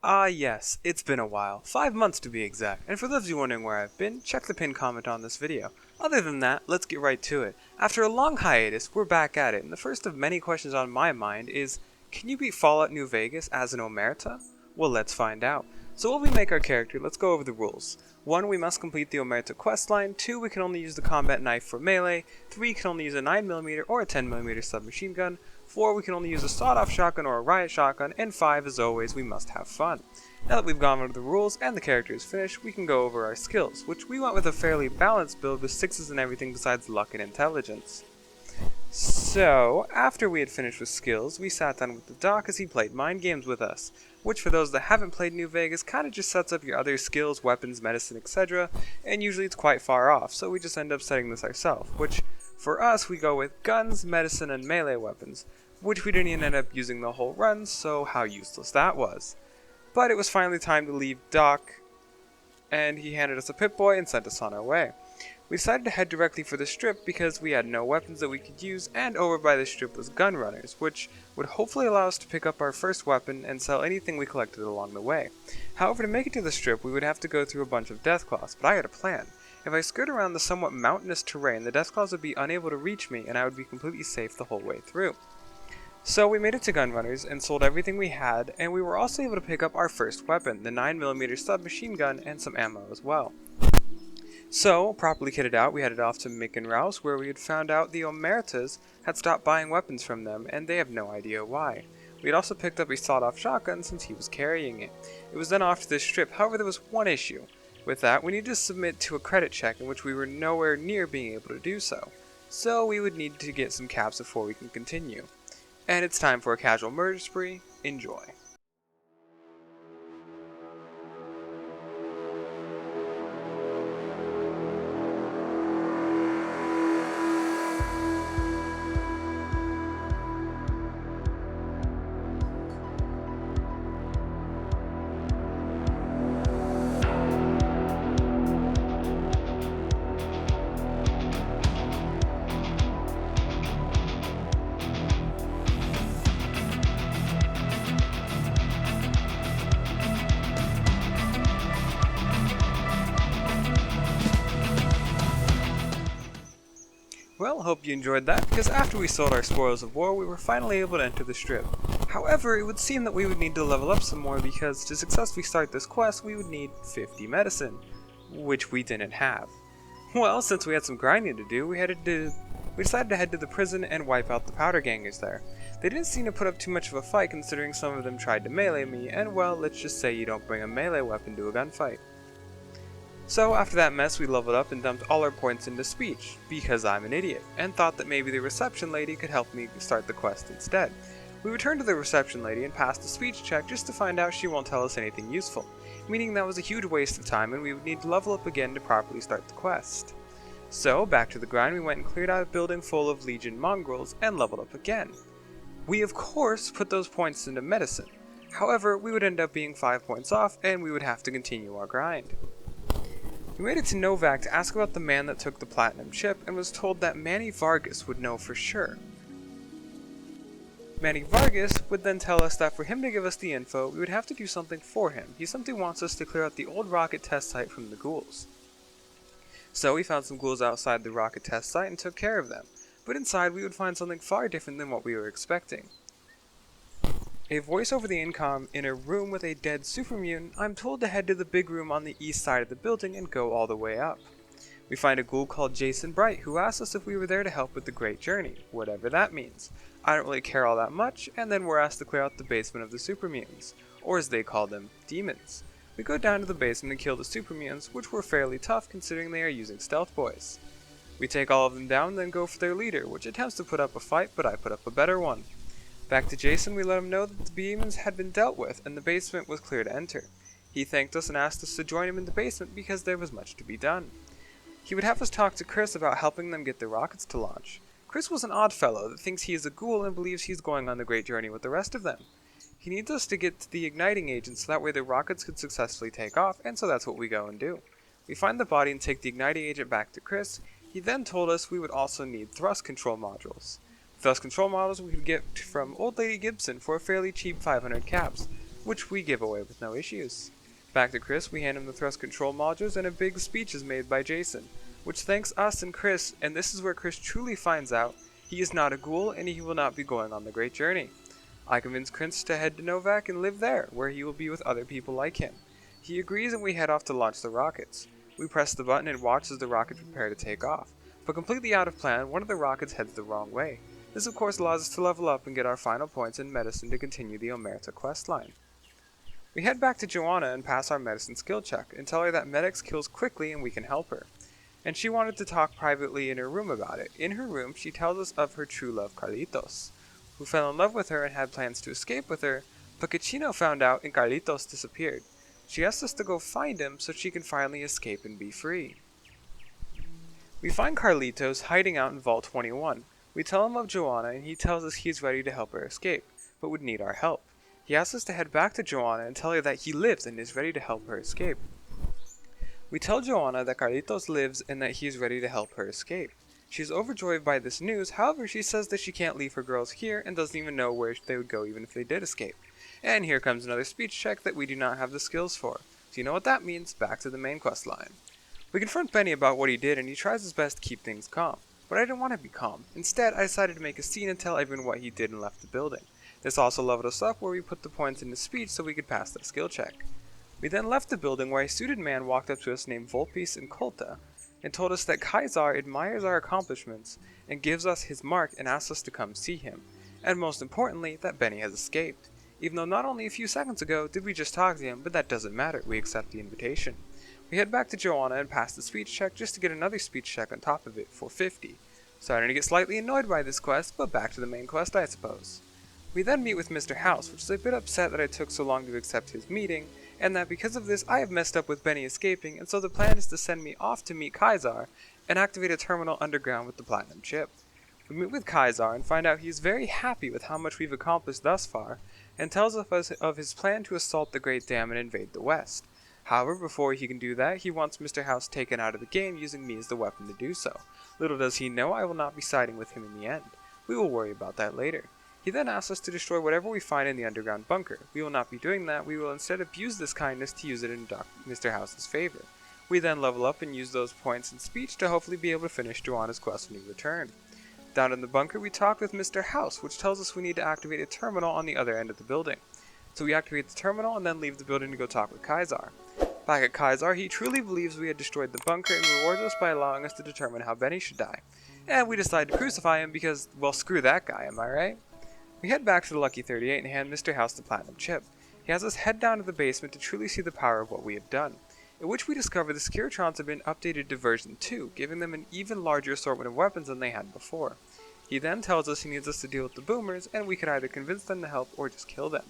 Ah yes, it's been a while, 5 months to be exact, and for those of you wondering where I've been, check the pinned comment on this video. Other than that, let's get right to it. After a long hiatus, we're back at it, and the first of many questions on my mind is, can you beat Fallout New Vegas as an Omerta? Well, let's find out. So while we make our character, let's go over the rules. 1. We must complete the Omerta questline. 2. We can only use the combat knife for melee. 3. We can only use a 9mm or a 10mm submachine gun. 4. We can only use a sawed-off shotgun or a riot shotgun. And 5. As always, we must have fun. Now that we've gone over the rules and the character is finished, we can go over our skills, which we went with a fairly balanced build with 6s and everything besides luck and intelligence. So, after we had finished with skills, we sat down with the doc as he played mind games with us, which for those that haven't played New Vegas kinda just sets up your other skills, weapons, medicine, etc., and usually it's quite far off, so we just end up setting this ourselves, which for us we go with guns, medicine, and melee weapons, which we didn't even end up using the whole run, so how useless that was. But it was finally time to leave Doc, and he handed us a Pip-Boy and sent us on our way. We decided to head directly for the strip because we had no weapons that we could use, and over by the strip was gun runners, which would hopefully allow us to pick up our first weapon and sell anything we collected along the way. However, to make it to the strip, we would have to go through a bunch of Deathclaws, but I had a plan. If I skirt around the somewhat mountainous terrain, the Deathclaws would be unable to reach me, and I would be completely safe the whole way through. So we made it to Gun Runners and sold everything we had, and we were also able to pick up our first weapon, the 9mm submachine gun, and some ammo as well. So, properly kitted out, we headed off to Mick and Rouse, where we had found out the Omertas had stopped buying weapons from them, and they have no idea why. We had also picked up a sawed-off shotgun since he was carrying it. It was then off to this strip, however there was one issue. With that, we needed to submit to a credit check in which we were nowhere near being able to do so. So we would need to get some caps before we can continue. And it's time for a casual murder spree. Enjoy. Well, hope you enjoyed that, because after we sold our spoils of war, we were finally able to enter the strip. However, it would seem that we would need to level up some more because to successfully start this quest, we would need 50 medicine, which we didn't have. Well, since we had some grinding to do, we decided to head to the prison and wipe out the powder gangers there. They didn't seem to put up too much of a fight considering some of them tried to melee me, and well, let's just say you don't bring a melee weapon to a gunfight. So after that mess, we leveled up and dumped all our points into speech, because I'm an idiot, and thought that maybe the reception lady could help me start the quest instead. We returned to the reception lady and passed a speech check just to find out she won't tell us anything useful, meaning that was a huge waste of time and we would need to level up again to properly start the quest. So back to the grind, we went and cleared out a building full of Legion mongrels and leveled up again. We of course put those points into medicine, however we would end up being 5 points off and we would have to continue our grind. We made it to Novak to ask about the man that took the platinum chip and was told that Manny Vargas would know for sure. Manny Vargas would then tell us that for him to give us the info, we would have to do something for him. He simply wants us to clear out the old rocket test site from the ghouls. So we found some ghouls outside the rocket test site and took care of them, but inside we would find something far different than what we were expecting. A voice over the intercom in a room with a dead super mutant. I'm told to head to the big room on the east side of the building and go all the way up. We find a ghoul called Jason Bright who asks us if we were there to help with the Great Journey, whatever that means. I don't really care all that much, and then we're asked to clear out the basement of the super mutants, or as they call them, demons. We go down to the basement and kill the super mutants, which were fairly tough considering they are using stealth boys. We take all of them down and then go for their leader, which attempts to put up a fight, but I put up a better one. Back to Jason, we let him know that the demons had been dealt with and the basement was clear to enter. He thanked us and asked us to join him in the basement because there was much to be done. He would have us talk to Chris about helping them get the rockets to launch. Chris was an odd fellow that thinks he is a ghoul and believes he's going on the Great Journey with the rest of them. He needs us to get to the igniting agent so that way the rockets could successfully take off, and so that's what we go and do. We find the body and take the igniting agent back to Chris. He then told us we would also need thrust control modules. Thrust control modules we could get from Old Lady Gibson for a fairly cheap 500 caps. which we give away with no issues. Back to Chris, we hand him the thrust control modules and a big speech is made by Jason, which thanks us and Chris, and this is where Chris truly finds out he is not a ghoul and he will not be going on the great journey. I convince Chris to head to Novak and live there, where he will be with other people like him. He agrees and we head off to launch the rockets. We press the button and watch as the rockets prepare to take off, but completely out of plan, one of the rockets heads the wrong way. This of course allows us to level up and get our final points in medicine to continue the Omerta questline. We head back to Joanna and pass our medicine skill check, and tell her that Medics kills quickly and we can help her. And she wanted to talk privately in her room about it. In her room, she tells us of her true love, Carlitos, who fell in love with her and had plans to escape with her, but Tkiljoy found out and Carlitos disappeared. She asks us to go find him so she can finally escape and be free. We find Carlitos hiding out in Vault 21. We tell him of Joanna and he tells us he is ready to help her escape, but would need our help. He asks us to head back to Joanna and tell her that he lives and is ready to help her escape. We tell Joanna that Carlitos lives and that he is ready to help her escape. She is overjoyed by this news, however she says that she can't leave her girls here and doesn't even know where they would go even if they did escape. And here comes another speech check that we do not have the skills for. So you know what that means, back to the main quest line. We confront Benny about what he did and he tries his best to keep things calm. But I didn't want to be calm. Instead, I decided to make a scene and tell everyone what he did and left the building. This also leveled us up where we put the points in the speech so we could pass that skill check. We then left the building where a suited man walked up to us named Volpis and Colta and told us that Kaisar admires our accomplishments and gives us his mark and asks us to come see him. And most importantly, that Benny has escaped. Even though not only a few seconds ago did we just talk to him, but that doesn't matter, we accept the invitation. We head back to Joanna and pass the speech check just to get another speech check on top of it for 50. Starting to get slightly annoyed by this quest, but back to the main quest I suppose. We then meet with Mr. House, which is a bit upset that I took so long to accept his meeting, and that because of this I have messed up with Benny escaping, and so the plan is to send me off to meet Kaisar and activate a terminal underground with the platinum chip. We meet with Kaisar and find out he is very happy with how much we've accomplished thus far, and tells us of his plan to assault the Great Dam and invade the West. However, before he can do that, he wants Mr. House taken out of the game using me as the weapon to do so. Little does he know I will not be siding with him in the end. We will worry about that later. He then asks us to destroy whatever we find in the underground bunker. We will not be doing that, we will instead abuse this kindness to use it in Mr. House's favor. We then level up and use those points in speech to hopefully be able to finish Joanna's quest when we return. Down in the bunker we talk with Mr. House, which tells us we need to activate a terminal on the other end of the building. So we activate the terminal and then leave the building to go talk with Kaisar. Back at Kaisar, he truly believes we had destroyed the bunker and rewards us by allowing us to determine how Benny should die. And we decide to crucify him because, well, screw that guy, am I right? We head back to the Lucky 38 and hand Mr. House the platinum chip. He has us head down to the basement to truly see the power of what we have done, in which we discover the Securotrons have been updated to version 2, giving them an even larger assortment of weapons than they had before. He then tells us he needs us to deal with the boomers, and we can either convince them to help or just kill them.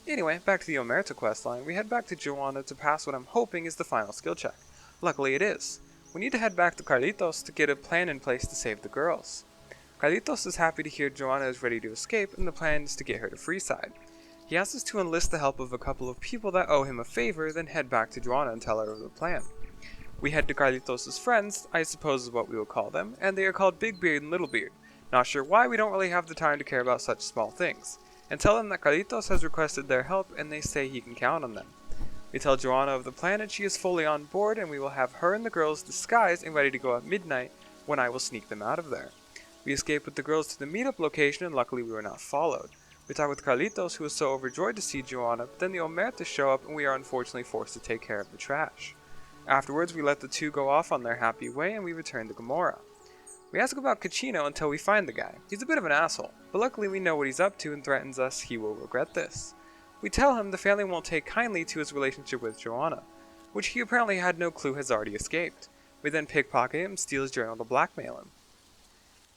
Anyway, back to the Omerta questline, we head back to Joanna to pass what I'm hoping is the final skill check. Luckily it is. We need to head back to Carlitos to get a plan in place to save the girls. Carlitos is happy to hear Joanna is ready to escape, and the plan is to get her to Freeside. He asks us to enlist the help of a couple of people that owe him a favor, then head back to Joanna and tell her of the plan. We head to Carlitos' friends, I suppose is what we will call them, and they are called Big Beard and Little Beard. Not sure why, we don't really have the time to care about such small things. And tell them that Carlitos has requested their help and they say he can count on them. We tell Joanna of the plan and she is fully on board, and we will have her and the girls disguised and ready to go at midnight when I will sneak them out of there. We escape with the girls to the meetup location and luckily we were not followed. We talk with Carlitos, who is so overjoyed to see Joanna, but then the Omerta show up and we are unfortunately forced to take care of the trash. Afterwards we let the two go off on their happy way and we return to Gamora. We ask about Tkiljoy until we find the guy. He's a bit of an asshole, but luckily we know what he's up to and threatens us he will regret this. We tell him the family won't take kindly to his relationship with Joanna, which he apparently had no clue has already escaped. We then pickpocket him and steal his journal to blackmail him.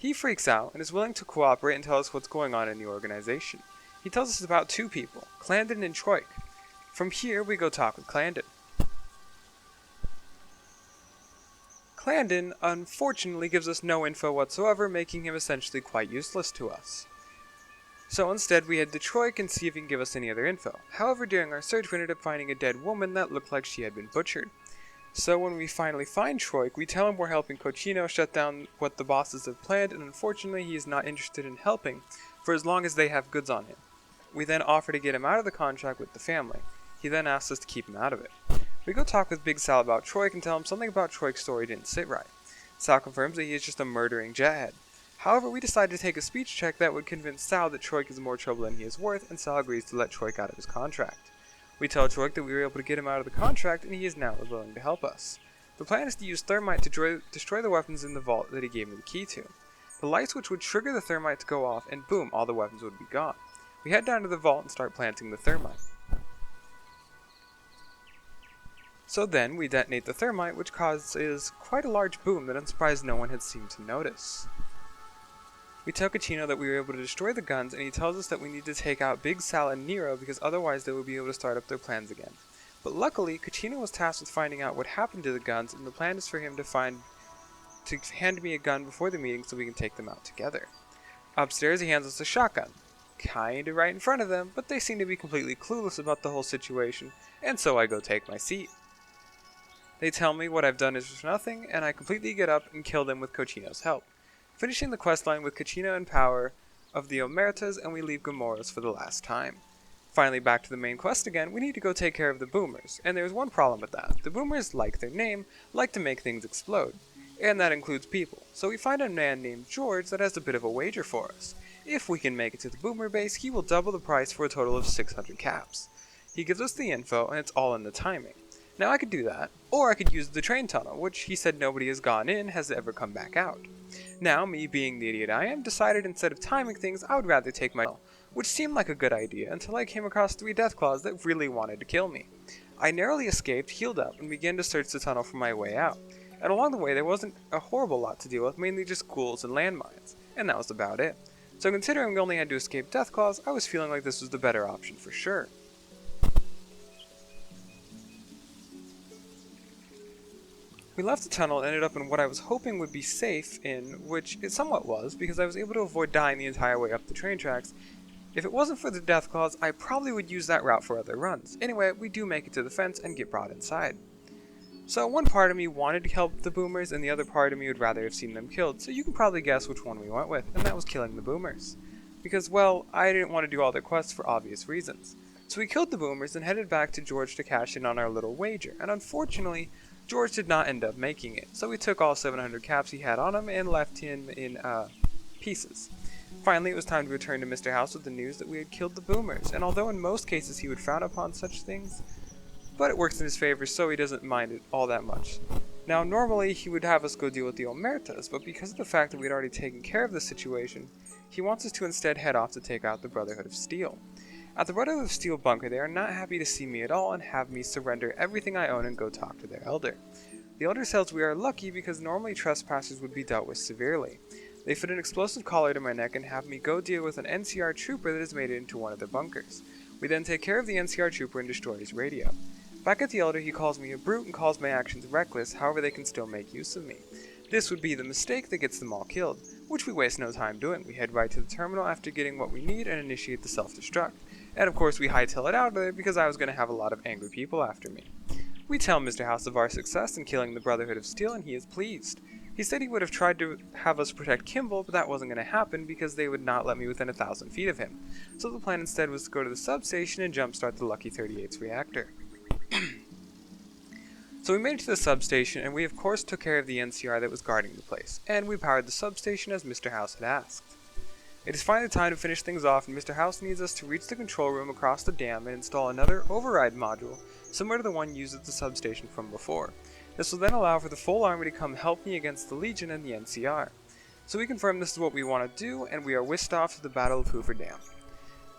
He freaks out and is willing to cooperate and tell us what's going on in the organization. He tells us about two people, Clandon and Troik. From here we go talk with Clandon. Clandon, unfortunately, gives us no info whatsoever, making him essentially quite useless to us. So instead we head to Troik and see if he can give us any other info. However, during our search we ended up finding a dead woman that looked like she had been butchered. So when we finally find Troik, we tell him we're helping Tkiljoy shut down what the bosses have planned, and unfortunately he is not interested in helping for as long as they have goods on him. We then offer to get him out of the contract with the family. He then asks us to keep him out of it. We go talk with Big Sal about Troik and tell him something about Troik's story didn't sit right. Sal confirms that he is just a murdering jethead. However, we decide to take a speech check that would convince Sal that Troik is more trouble than he is worth, and Sal agrees to let Troik out of his contract. We tell Troik that we were able to get him out of the contract, and he is now willing to help us. The plan is to use thermite to destroy the weapons in the vault that he gave me the key to. The light switch would trigger the thermite to go off, and boom, all the weapons would be gone. We head down to the vault and start planting the thermite. So then, we detonate the thermite, which causes quite a large boom that I'm surprised no one had seemed to notice. We tell Tkiljoy that we were able to destroy the guns, and he tells us that we need to take out Big Sal and Nero because otherwise they would be able to start up their plans again. But luckily, Tkiljoy was tasked with finding out what happened to the guns, and the plan is for him to hand me a gun before the meeting so we can take them out together. Upstairs, he hands us a shotgun. Kinda right in front of them, but they seem to be completely clueless about the whole situation, and so I go take my seat. They tell me what I've done is for nothing, and I completely get up and kill them with Tkiljoy's help. Finishing the questline with Tkiljoy in power of the Omertas, and we leave Gamoros for the last time. Finally, back to the main quest again, we need to go take care of the boomers, and there's one problem with that. The boomers, like their name, like to make things explode, and that includes people. So we find a man named George that has a bit of a wager for us. If we can make it to the boomer base, he will double the price for a total of 600 caps. He gives us the info, and it's all in the timing. Now I could do that, or I could use the train tunnel, which he said nobody has gone in has ever come back out. Now, me being the idiot I am, decided instead of timing things, I would rather take my tunnel, which seemed like a good idea until I came across 3 Deathclaws that really wanted to kill me. I narrowly escaped, healed up, and began to search the tunnel for my way out. And along the way there wasn't a horrible lot to deal with, mainly just ghouls and landmines, and that was about it. So considering we only had to escape Deathclaws, I was feeling like this was the better option for sure. We left the tunnel and ended up in what I was hoping would be safe in, which it somewhat was, because I was able to avoid dying the entire way up the train tracks. If it wasn't for the Deathclaws, I probably would use that route for other runs. Anyway, we do make it to the fence and get brought inside. So one part of me wanted to help the boomers, and the other part of me would rather have seen them killed, so you can probably guess which one we went with, and that was killing the boomers. Because, well, I didn't want to do all their quests for obvious reasons. So we killed the boomers and headed back to George to cash in on our little wager, and unfortunately, George did not end up making it, so we took all 700 caps he had on him and left him in pieces. Finally, it was time to return to Mr. House with the news that we had killed the boomers, and although in most cases he would frown upon such things, but it works in his favor so he doesn't mind it all that much. Now, normally he would have us go deal with the Omertas, but because of the fact that we'd already taken care of the situation, he wants us to instead head off to take out the Brotherhood of Steel. At the Brotherhood of Steel bunker, they are not happy to see me at all and have me surrender everything I own and go talk to their elder. The elder says we are lucky because normally trespassers would be dealt with severely. They fit an explosive collar to my neck and have me go deal with an NCR trooper that has made it into one of their bunkers. We then take care of the NCR trooper and destroy his radio. Back at the elder, he calls me a brute and calls my actions reckless, however they can still make use of me. This would be the mistake that gets them all killed, which we waste no time doing. We head right to the terminal after getting what we need and initiate the self-destruct. And of course we hightail it out of there because I was going to have a lot of angry people after me. We tell Mr. House of our success in killing the Brotherhood of Steel and he is pleased. He said he would have tried to have us protect Kimball, but that wasn't going to happen because they would not let me within 1,000 feet of him. So the plan instead was to go to the substation and jumpstart the Lucky 38's reactor. So we made it to the substation and we of course took care of the NCR that was guarding the place, and we powered the substation as Mr. House had asked. It is finally time to finish things off, and Mr. House needs us to reach the control room across the dam and install another override module similar to the one used at the substation from before. This will then allow for the full army to come help me against the Legion and the NCR. So we confirm this is what we want to do, and we are whisked off to the Battle of Hoover Dam.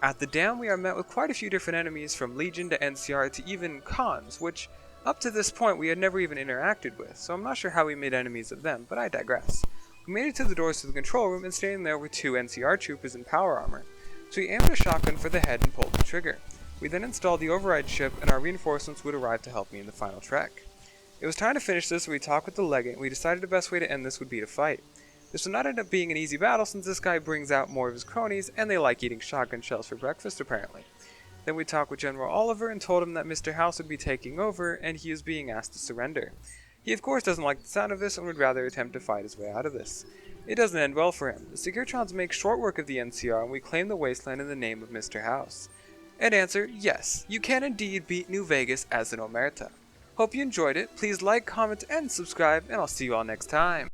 At the dam we are met with quite a few different enemies, from Legion to NCR to even Khans, which up to this point we had never even interacted with, so I'm not sure how we made enemies of them, but I digress. We made it to the doors to the control room, and standing there were 2 NCR troopers in power armor. So we aimed a shotgun for the head and pulled the trigger. We then installed the override ship, and our reinforcements would arrive to help me in the final trek. It was time to finish this, so we talked with the legate, and we decided the best way to end this would be to fight. This would not end up being an easy battle since this guy brings out more of his cronies, and they like eating shotgun shells for breakfast apparently. Then we talked with General Oliver and told him that Mr. House would be taking over, and he is being asked to surrender. He of course doesn't like the sound of this and would rather attempt to fight his way out of this. It doesn't end well for him. The Securitrons make short work of the NCR and we claim the wasteland in the name of Mr. House. And answer, yes, you can indeed beat New Vegas as an Omerta. Hope you enjoyed it. Please like, comment, and subscribe, and I'll see you all next time.